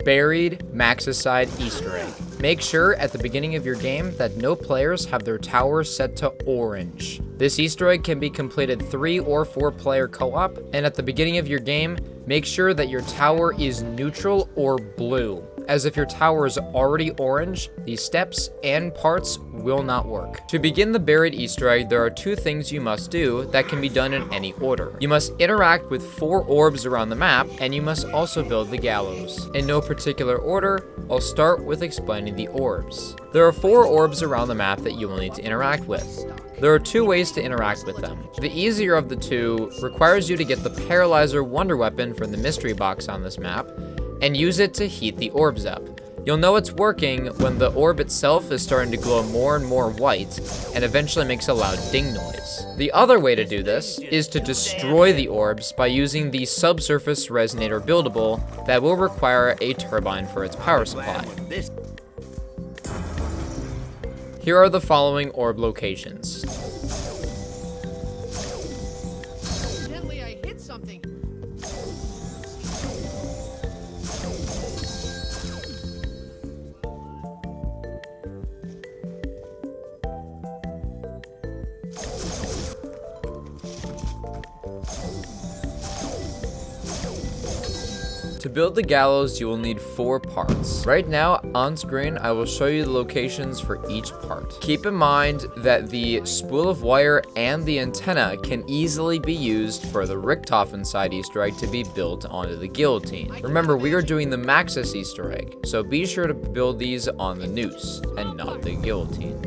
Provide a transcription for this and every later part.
Buried Maxis Easter Egg. Make sure at the beginning of your game that no players have their towers set to orange. This Easter egg can be completed 3 or 4 player co-op, and at the beginning of your game, make sure that your tower is neutral or blue, as if your tower is already orange, these steps and parts will not work. To begin the buried Easter egg, there are 2 things you must do that can be done in any order. You must interact with 4 orbs around the map, and you must also build the gallows. In no particular order, I'll start with explaining the orbs. There are 4 orbs around the map that you will need to interact with. There are 2 ways to interact with them. The easier of the 2 requires you to get the Paralyzer Wonder Weapon from the mystery box on this map and use it to heat the orbs up. You'll know it's working when the orb itself is starting to glow more and more white and eventually makes a loud ding noise. The other way to do this is to destroy the orbs by using the subsurface resonator buildable that will require a turbine for its power supply. Here are the following orb locations. Evidently, I hit something. To build the gallows, you will need 4 parts. Right now, on screen, I will show you the locations for each part. Keep in mind that the spool of wire and the antenna can easily be used for the Richtofen side Easter egg to be built onto the guillotine. Remember, we are doing the Maxis Easter egg, so be sure to build these on the noose and not the guillotine.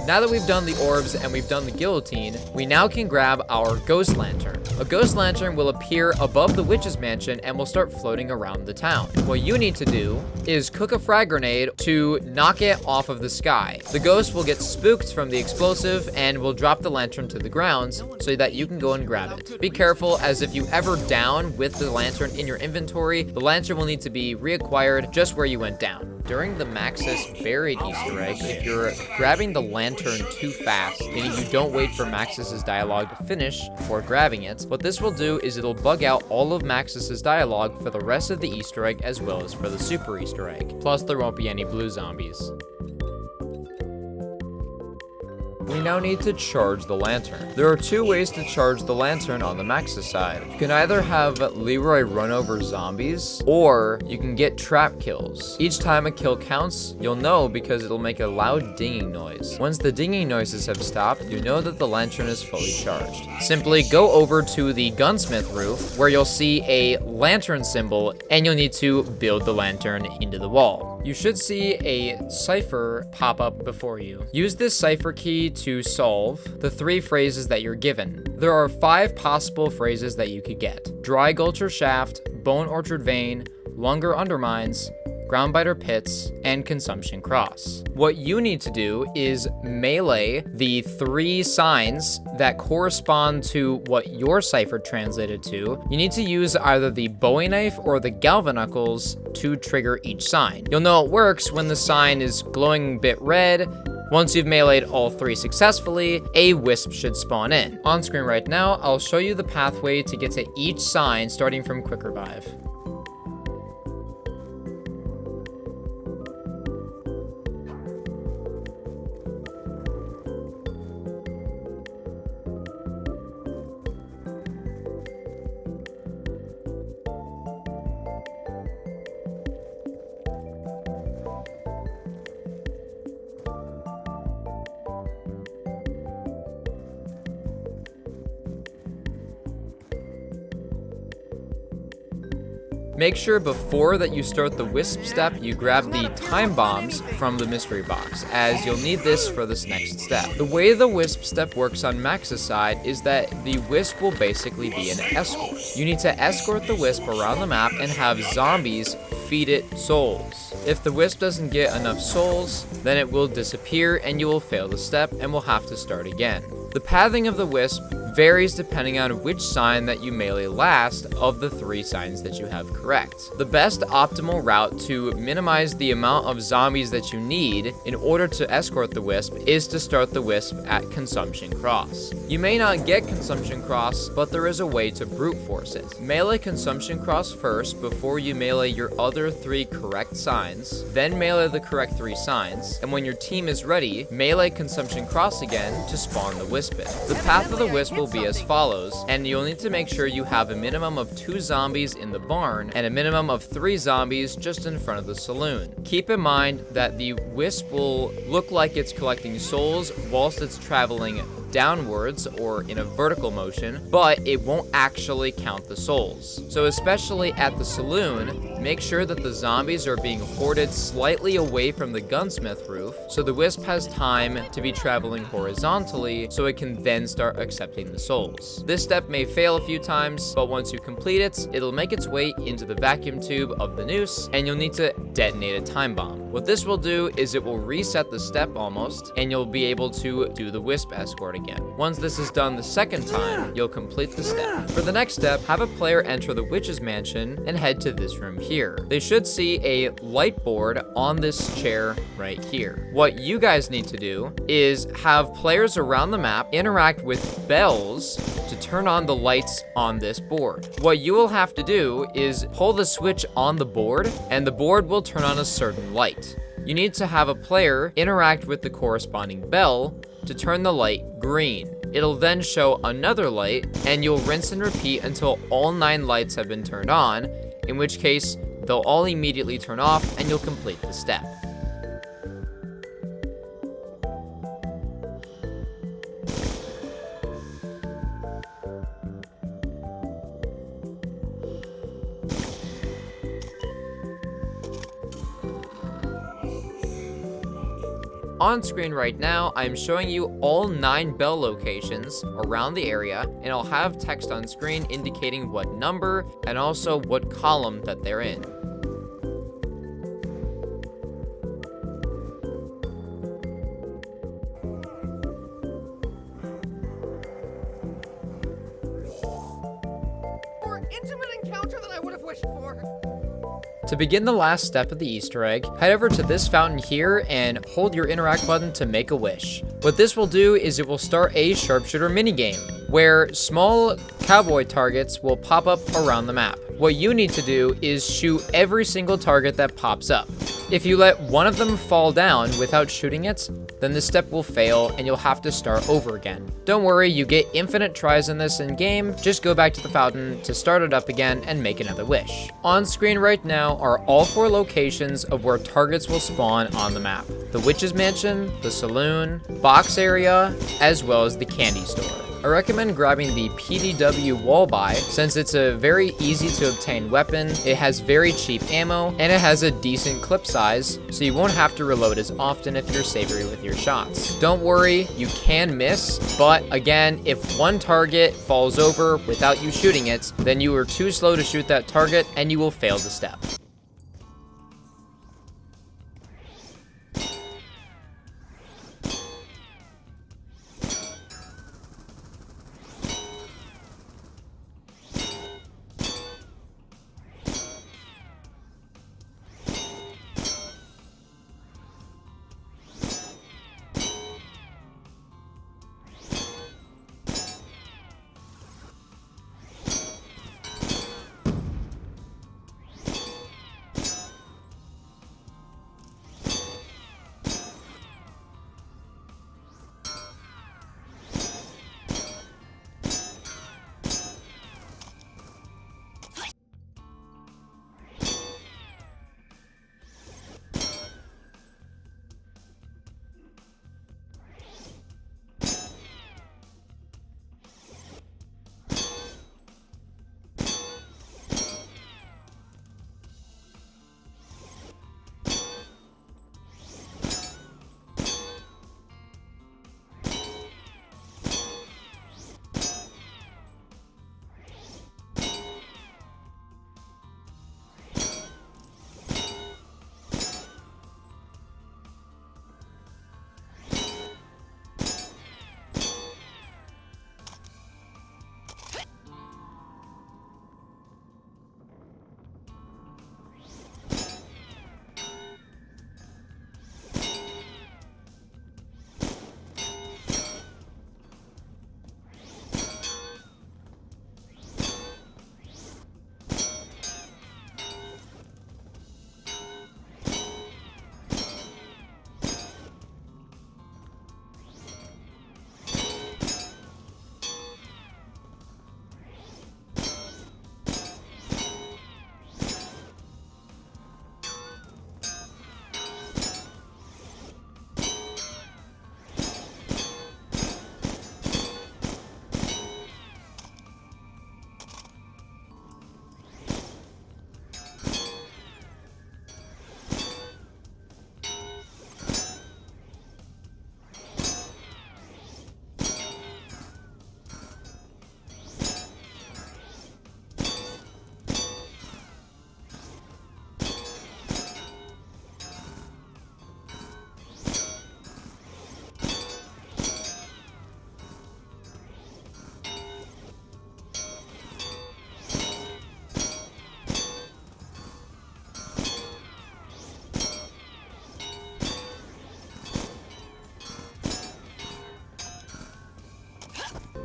Now that we've done the orbs and we've done the guillotine, we now can grab our ghost lantern. A ghost lantern will appear above the witch's mansion and will start floating around the town. What you need to do is cook a frag grenade to knock it off of the sky. The ghost will get spooked from the explosive and will drop the lantern to the ground so that you can go and grab it. Be careful, as if you ever down with the lantern in your inventory, the lantern will need to be reacquired just where you went down. During the Maxis buried Easter egg, if you're grabbing the lantern too fast, meaning you don't wait for Maxis's dialogue to finish before grabbing it, what this will do is it'll bug out all of Maxis's dialogue for the rest of the Easter egg as well as for the super Easter egg. Plus, there won't be any blue zombies. We now need to charge the lantern. There are 2 ways to charge the lantern on the Maxis side. You can either have Leroy run over zombies, or you can get trap kills. Each time a kill counts, you'll know because it'll make a loud dinging noise. Once the dinging noises have stopped, you know that the lantern is fully charged. Simply go over to the gunsmith roof, where you'll see a lantern symbol, and you'll need to build the lantern into the wall. You should see a cipher pop up before you. Use this cipher key to solve the 3 phrases that you're given. There are 5 possible phrases that you could get: Dry Gulcher Shaft, Bone Orchard Vein, Longer Undermines, Groundbiter Pits, and Consumption Cross. What you need to do is melee the 3 signs that correspond to what your cipher translated to. You need to use either the Bowie knife or the Galvanuckles to trigger each sign. You'll know it works when the sign is glowing a bit red. Once you've meleeed all 3 successfully, a wisp should spawn in. On screen right now, I'll show you the pathway to get to each sign starting from Quick Revive. Make sure before that you start the wisp step, you grab the time bombs from the mystery box, as you'll need this for this next step. The way the wisp step works on Max's side is that the wisp will basically be an escort. You need to escort the wisp around the map and have zombies feed it souls. If the wisp doesn't get enough souls, then it will disappear and you will fail the step and will have to start again. The pathing of the wisp varies depending on which sign that you melee last of the 3 signs that you have correct. The best optimal route to minimize the amount of zombies that you need in order to escort the wisp is to start the wisp at Consumption Cross. You may not get Consumption Cross, but there is a way to brute force it. Melee Consumption Cross first before you melee your other 3 correct signs, then melee the correct 3 signs, and when your team is ready, melee Consumption Cross again to spawn the wisp in. The path of the wisp will be as follows, and you'll need to make sure you have a minimum of 2 zombies in the barn and a minimum of 3 zombies just in front of the saloon. Keep in mind that the wisp will look like it's collecting souls whilst it's traveling downwards or in a vertical motion, but it won't actually count the souls. So especially at the saloon, make sure that the zombies are being hoarded slightly away from the gunsmith roof so the wisp has time to be traveling horizontally so it can then start accepting the souls. This step may fail a few times, but once you complete it, it'll make its way into the vacuum tube of the noose and you'll need to detonate a time bomb. What this will do is it will reset the step almost and you'll be able to do the wisp escort again. Once this is done the second time, you'll complete the step. For the next step, have a player enter the witch's mansion and head to this room here. They should see a light board on this chair right here. What you guys need to do is have players around the map interact with bells to turn on the lights on this board. What you will have to do is pull the switch on the board and the board will turn on a certain light. You need to have a player interact with the corresponding bell to turn the light green. It'll then show another light and you'll rinse and repeat until all 9 lights have been turned on, in which case they'll all immediately turn off and you'll complete the step. On screen right now, I'm showing you all 9 bell locations around the area, and I'll have text on screen indicating what number and also what column that they're in. More intimate encounter than I would have wished for. To begin the last step of the Easter egg, head over to this fountain here and hold your interact button to make a wish. What this will do is it will start a sharpshooter minigame, where small cowboy targets will pop up around the map. What you need to do is shoot every single target that pops up. If you let one of them fall down without shooting it, then this step will fail and you'll have to start over again. Don't worry, you get infinite tries in this in game, just go back to the fountain to start it up again and make another wish. On screen right now are all 4 locations of where targets will spawn on the map. The witch's mansion, the saloon, box area, as well as the candy store. I recommend grabbing the PDW wall buy since it's a very easy to obtain weapon, it has very cheap ammo, and it has a decent clip size, so you won't have to reload as often if you're savory with your shots. Don't worry, you can miss, but again, if one target falls over without you shooting it, then you were too slow to shoot that target and you will fail the step.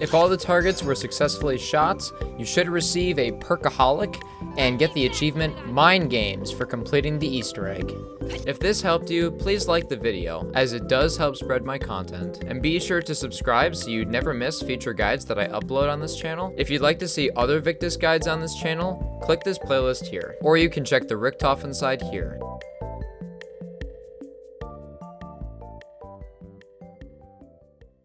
If all the targets were successfully shot, you should receive a perkaholic and get the achievement Mind Games for completing the Easter egg. If this helped you, please like the video, as it does help spread my content. And be sure to subscribe so you'd never miss future guides that I upload on this channel. If you'd like to see other Victus guides on this channel, click this playlist here, or you can check the Richtofen side here.